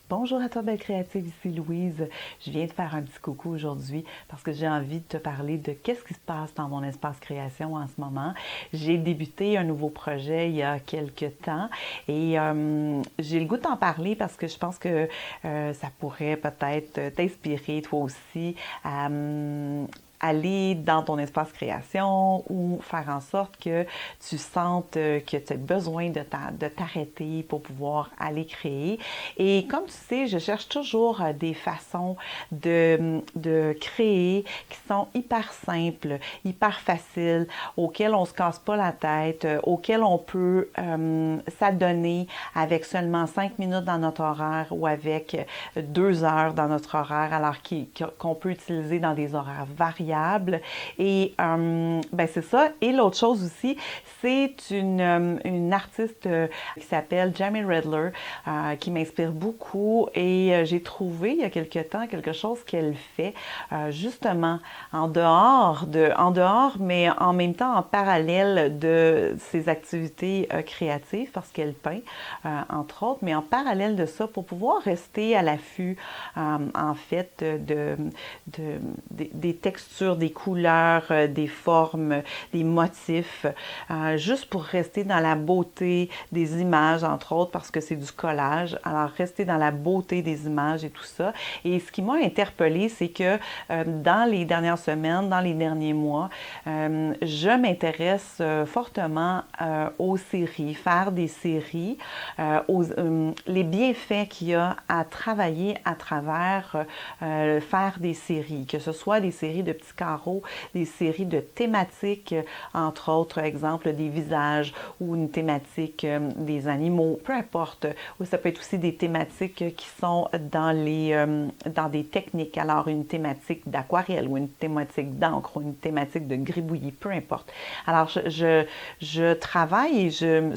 Bonjour à toi, belle créative, ici Louise. Je viens te faire un petit coucou aujourd'hui parce que j'ai envie de te parler de qu'est-ce qui se passe dans mon espace création en ce moment. J'ai débuté un nouveau projet il y a quelques temps et j'ai le goût de t'en parler parce que je pense que ça pourrait peut-être t'inspirer toi aussi à aller dans ton espace création ou faire en sorte que tu sentes que tu as besoin de t'arrêter pour pouvoir aller créer. Et comme tu sais, je cherche toujours des façons de créer qui sont hyper simples, hyper faciles, auxquelles on ne se casse pas la tête, auxquelles on peut s'adonner avec seulement 5 minutes dans notre horaire ou avec 2 heures dans notre horaire, alors qu'on peut utiliser dans des horaires variables. Et ben c'est ça. Et l'autre chose aussi, c'est une artiste qui s'appelle Jamie Redler, qui m'inspire beaucoup. Et j'ai trouvé il y a quelque temps quelque chose qu'elle fait justement en dehors, mais en même temps en parallèle de ses activités créatives, parce qu'elle peint, entre autres, mais en parallèle de ça, pour pouvoir rester à l'affût, en fait, des textures, des couleurs, des formes, des motifs, juste pour rester dans la beauté des images, entre autres, parce que c'est du collage. Alors, rester dans la beauté des images et tout ça. Et ce qui m'a interpellée, c'est que dans les dernières semaines, dans les derniers mois, je m'intéresse fortement aux séries, faire des séries, les bienfaits qu'il y a à travailler à travers faire des séries, que ce soit des séries de petits carreaux, des séries de thématiques, entre autres, exemple, des visages ou une thématique des animaux, peu importe. Ou ça peut être aussi des thématiques qui sont dans des techniques. Alors, une thématique d'aquarelle ou une thématique d'encre ou une thématique de gribouillis, peu importe. Alors, je travaille et je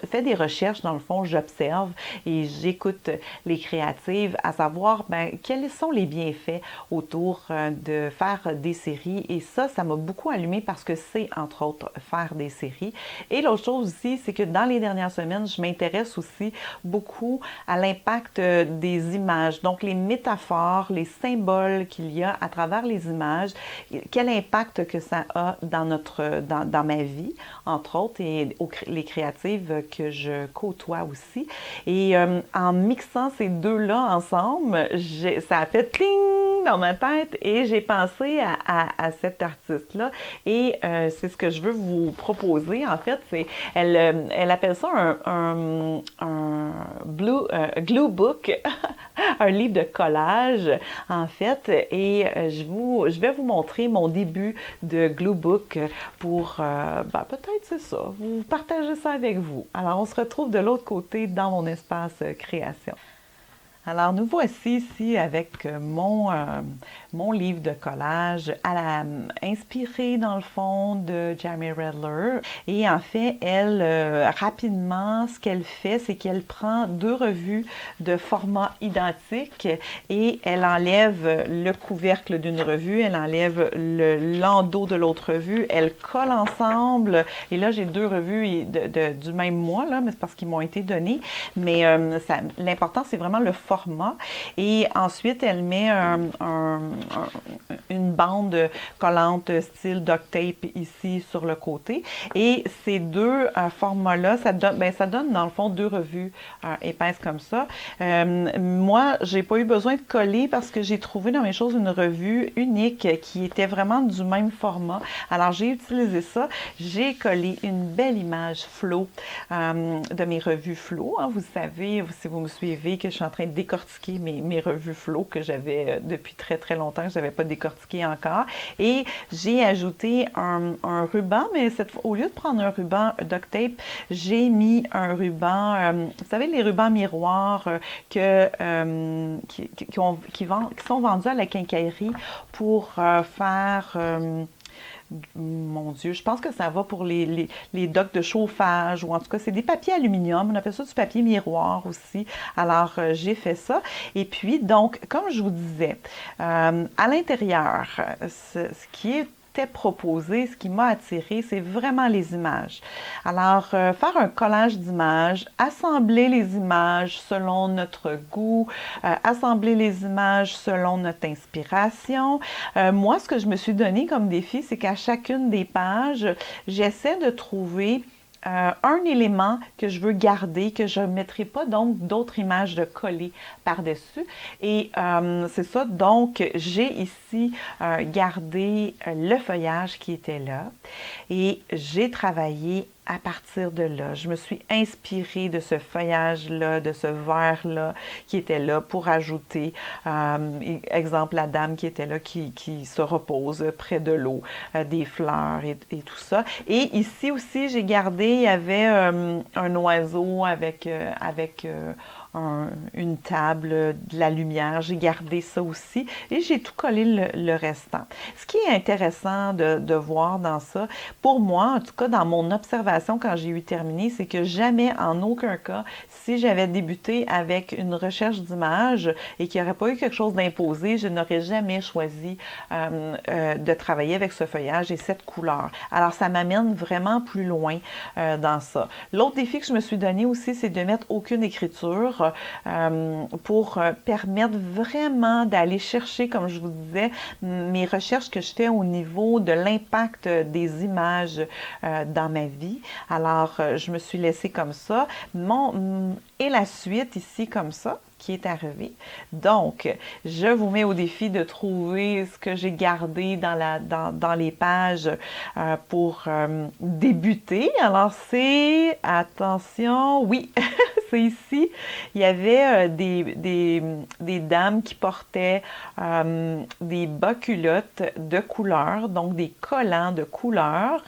fais des recherches, dans le fond, j'observe et j'écoute les créatives à savoir ben, quels sont les bienfaits autour de faire des séries. Et ça m'a beaucoup allumé parce que c'est, entre autres, faire des séries. Et l'autre chose aussi, c'est que dans les dernières semaines, je m'intéresse aussi beaucoup à l'impact des images. Donc, les métaphores, les symboles qu'il y a à travers les images, quel impact que ça a dans ma vie, entre autres, et les créatives que je côtoie aussi. Et en mixant ces deux-là ensemble, ça a fait cling dans ma tête et j'ai pensé à cette artiste-là. Et c'est ce que je veux vous proposer. En fait, elle appelle ça un glue book, un livre de collage, en fait. Et je vais vous montrer mon début de glue book pour, ben, peut-être c'est ça, vous partagez ça avec vous. Alors, on se retrouve de l'autre côté dans mon espace création. Alors, nous voici ici avec mon livre de collage inspiré, dans le fond, de Jamie Redler. Et en fait, elle, rapidement, ce qu'elle fait, c'est qu'elle prend deux revues de format identique et elle enlève le couvercle d'une revue, elle enlève le landau de l'autre revue, elle colle ensemble. Et là, j'ai deux revues du même mois, là, mais c'est parce qu'ils m'ont été donnés. Mais l'important, c'est vraiment le format. Et ensuite, elle met une bande collante style duct tape ici sur le côté. Et ces deux formats-là, ça donne dans le fond deux revues épaisses comme ça. Moi, j'ai pas eu besoin de coller parce que j'ai trouvé dans mes choses une revue unique qui était vraiment du même format. Alors, j'ai utilisé ça. J'ai collé une belle image flow de mes revues flow. Hein. Vous savez, si vous me suivez, que je suis en train de décortiquer mes revues flow que j'avais depuis très, très longtemps, que je n'avais pas décortiqué encore. Et j'ai ajouté un ruban, mais au lieu de prendre un ruban duct tape, j'ai mis un ruban, vous savez, les rubans miroirs qui sont vendus à la quincaillerie pour faire... mon Dieu, je pense que ça va pour les docks de chauffage ou en tout cas, c'est des papiers aluminium. On appelle ça du papier miroir aussi. Alors, j'ai fait ça. Et puis, donc, comme je vous disais, à l'intérieur, ce qui est m'était proposé, ce qui m'a attiré, c'est vraiment les images. Alors, faire un collage d'images, assembler les images selon notre goût, assembler les images selon notre inspiration. Moi, ce que je me suis donné comme défi, c'est qu'à chacune des pages, j'essaie de trouver un élément que je veux garder, que je ne mettrai pas donc d'autres images de coller par-dessus. Et c'est ça, donc j'ai ici gardé le feuillage qui était là et j'ai travaillé à partir de là. Je me suis inspirée de ce feuillage-là, de ce vert-là qui était là pour ajouter, exemple, la dame qui était là, qui se repose près de l'eau, des fleurs et tout ça. Et ici aussi, j'ai gardé, il y avait un oiseau avec une table, de la lumière. J'ai gardé ça aussi et j'ai tout collé le restant. Ce qui est intéressant de voir dans ça, pour moi, en tout cas dans mon observation quand j'ai eu terminé, c'est que jamais, en aucun cas, si j'avais débuté avec une recherche d'images et qu'il n'y aurait pas eu quelque chose d'imposé, je n'aurais jamais choisi de travailler avec ce feuillage et cette couleur. Alors, ça m'amène vraiment plus loin dans ça. L'autre défi que je me suis donné aussi, c'est de mettre aucune écriture pour permettre vraiment d'aller chercher, comme je vous disais, mes recherches que je fais au niveau de l'impact des images dans ma vie. Alors, je me suis laissée comme ça. Et la suite ici comme ça, qui est arrivé. Donc, je vous mets au défi de trouver ce que j'ai gardé dans les pages pour débuter. Alors, c'est, attention, oui, c'est ici, il y avait des dames qui portaient des bas culottes de couleur, donc des collants de couleur.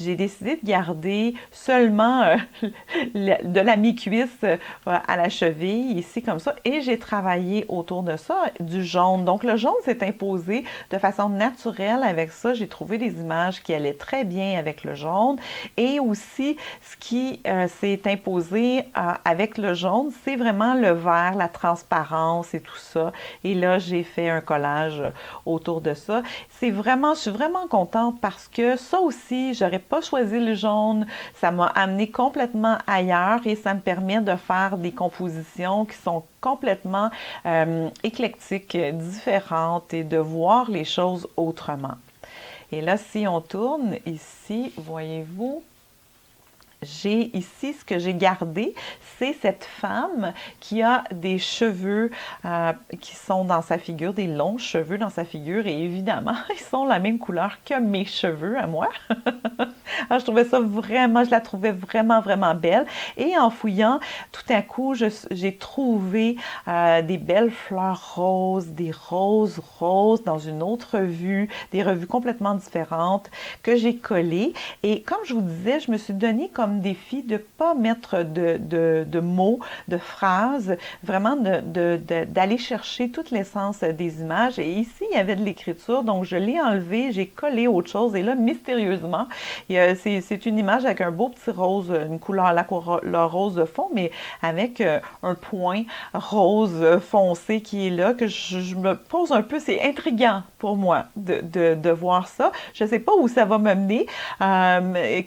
J'ai décidé de garder seulement de la mi-cuisse à la cheville, ici comme ça, et j'ai travaillé autour de ça du jaune. Donc le jaune s'est imposé de façon naturelle avec ça. J'ai trouvé des images qui allaient très bien avec le jaune. Et aussi, ce qui s'est imposé avec le jaune, c'est vraiment le vert, la transparence et tout ça. Et là, j'ai fait un collage autour de ça. Je suis vraiment contente parce que ça aussi, j'aurais pas choisi le jaune. Ça m'a amené complètement ailleurs et ça me permet de faire des compositions qui sont complètement éclectiques, différentes et de voir les choses autrement. Et là, si on tourne ici, voyez-vous, j'ai ici ce que j'ai gardé, c'est cette femme qui a des cheveux qui sont dans sa figure, des longs cheveux dans sa figure et évidemment, ils sont la même couleur que mes cheveux à moi. Alors, je la trouvais vraiment, vraiment belle. Et en fouillant, tout à coup, j'ai trouvé des belles fleurs roses, des roses dans une autre revue, des revues complètement différentes que j'ai collées. Et comme je vous disais, je me suis donné comme défi de ne pas mettre de mots, de phrases, vraiment d'aller chercher toute l'essence des images. Et ici, il y avait de l'écriture, donc je l'ai enlevé, j'ai collé autre chose. Et là, mystérieusement, c'est une image avec un beau petit rose, une couleur, la couleur rose de fond, mais avec un point rose foncé qui est là, que je me pose un peu, c'est intriguant pour moi de voir ça. Je ne sais pas où ça va me mener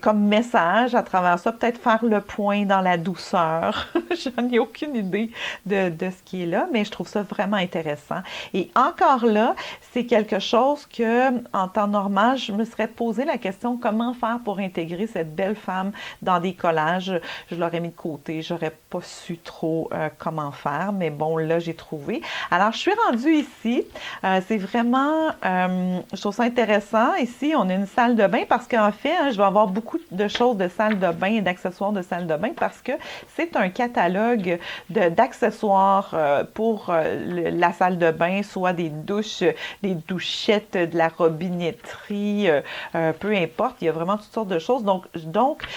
comme message à travers ça, peut-être faire le point dans la douceur. J'en ai aucune idée de ce qui est là, mais je trouve ça vraiment intéressant. Et encore là, c'est quelque chose que, en temps normal, je me serais posé la question comment faire pour intégrer cette belle femme dans des collages. Je l'aurais mis de côté, j'aurais pas su trop comment faire, mais bon, là, j'ai trouvé. Alors, je suis rendue ici. C'est vraiment, je trouve ça intéressant. Ici, on a une salle de bain parce qu'en fait, je vais avoir beaucoup de choses de salle de bain et d'accessoires de salle de bain parce que c'est un catalogue d'accessoires pour la salle de bain, soit des douches, des douchettes, de la robinetterie, peu importe, il y a vraiment toutes sortes de choses. Donc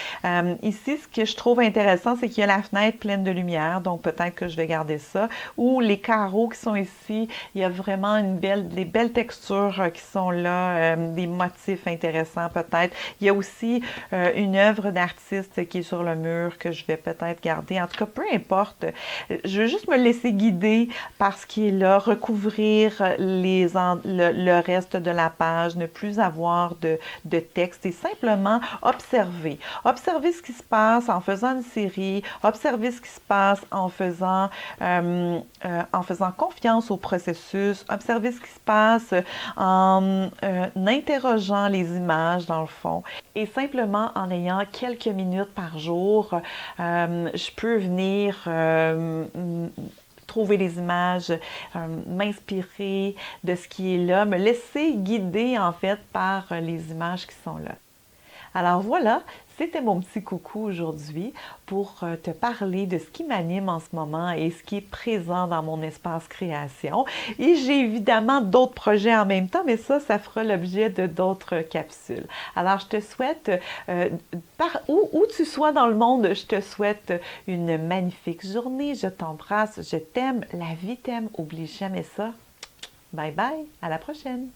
ici, ce que je trouve intéressant, c'est qu'il y a la fenêtre pleine de lumière, donc peut-être que je vais garder ça. Ou les carreaux qui sont ici, il y a vraiment des belles textures qui sont là, des motifs intéressants peut-être. Il y a aussi une œuvre d'artiste améthyste qui est sur le mur que je vais peut-être garder. En tout cas, peu importe. Je veux juste me laisser guider par ce qui est là, recouvrir le reste de la page, ne plus avoir de texte et simplement observer. Observer ce qui se passe en faisant une série, observer ce qui se passe en faisant confiance au processus, observer ce qui se passe en interrogeant les images dans le fond et simplement en ayant quelques minutes par jour, je peux venir trouver les images, m'inspirer de ce qui est là, me laisser guider en fait par les images qui sont là. Alors voilà, c'était mon petit coucou aujourd'hui pour te parler de ce qui m'anime en ce moment et ce qui est présent dans mon espace création. Et j'ai évidemment d'autres projets en même temps, mais ça fera l'objet de d'autres capsules. Alors je te souhaite, où tu sois dans le monde, je te souhaite une magnifique journée. Je t'embrasse, je t'aime, la vie t'aime, oublie jamais ça. Bye bye, à la prochaine!